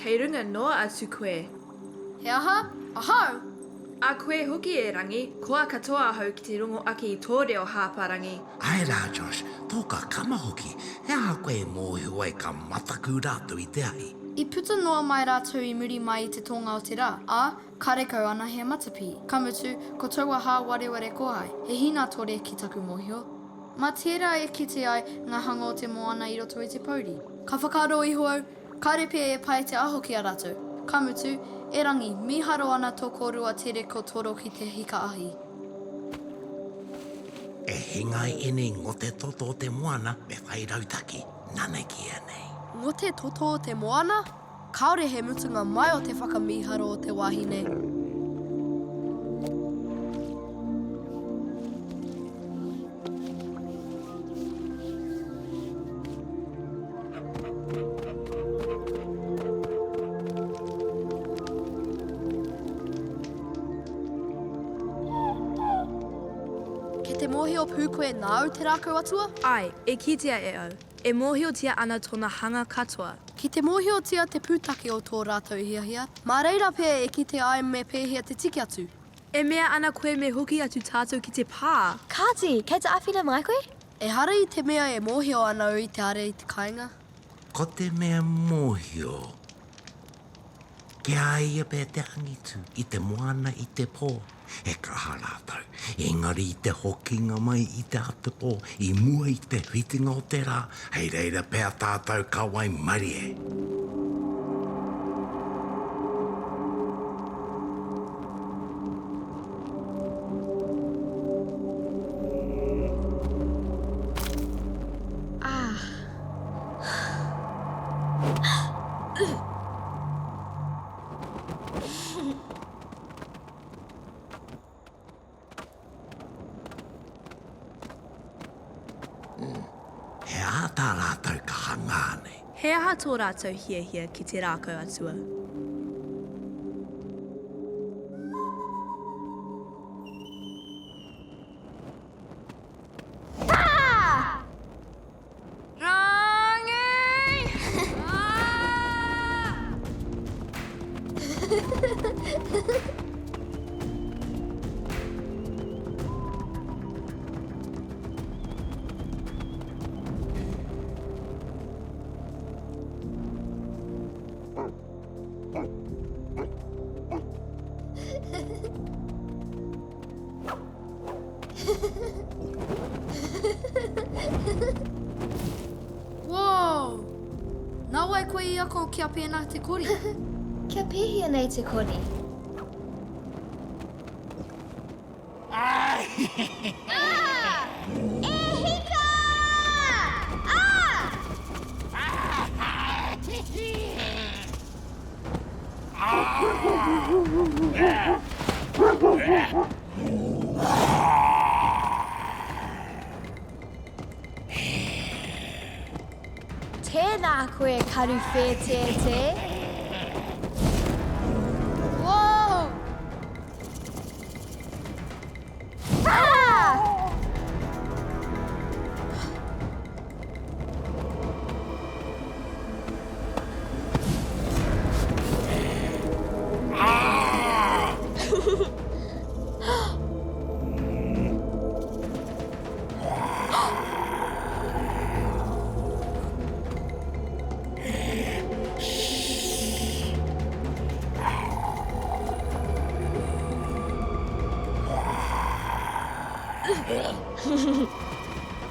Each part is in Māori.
Kei runga noa atu koe. He aha? Ahau? A koe hoki e Rangi, koa katoa hau ki te rongo aki I tō reo hāpā Rangi. Ai rā, Josh, tō ka kama hoki. He aha koe mōhiu ai ka mataku rātou I te ahi. I puta noa mai rātou I muri mai I te tonga o te rā, ā, ka rekau ana he matapi. Ka mutu, ko taua hā weriweri kohai, he hina tore ki taku mōhio. Mā tērā e kite ai ngā hanga o te moana I roto I te pauri. Ka whakaro iho au, ka repe e pai te aho ki a rātou. Ka mutu, e Rangi, miharo ana tō korua tere ko Toro ki te hika ahi. E hingai ene ngote toto o te moana me whai rautaki, naneki anei. Ngote toto o te moana? Kaore he mutunga mai o te whakamiharo o te wahine. Te mōhio pū koe nāu te rākau atua? Ai, e kitea e au. E mōhio tia ana tōna hanga katoa. Ki te mōhio tia te pūtake o tō rātou hiahia, mā reira pēr e kite ai me pēhea te tiki atu. E mea ana koe me hoki atu tātou ki te pā. Kāti, kei te awhina mai koe? E hara I te mea e mōhio ana I te are I te kāinga. Ko te mea mōhio. Kia ia pē te angitu, I te moana I te pō. E kaha rātou, engari I te hokinga mai I te atapō, I mua I te whitinga o te rā, hei reira pēr tātou kawai marie. He aha tā rātou ka hanga nei. He aha tō rātou hia ki te rākau atua. Wow! Nā wai koe I ako kia pēnā te kori. Kia pēhia nei te kori. E hika! Tēnā koe karu whētete. Wow!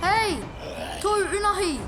Hei! Tō unahi!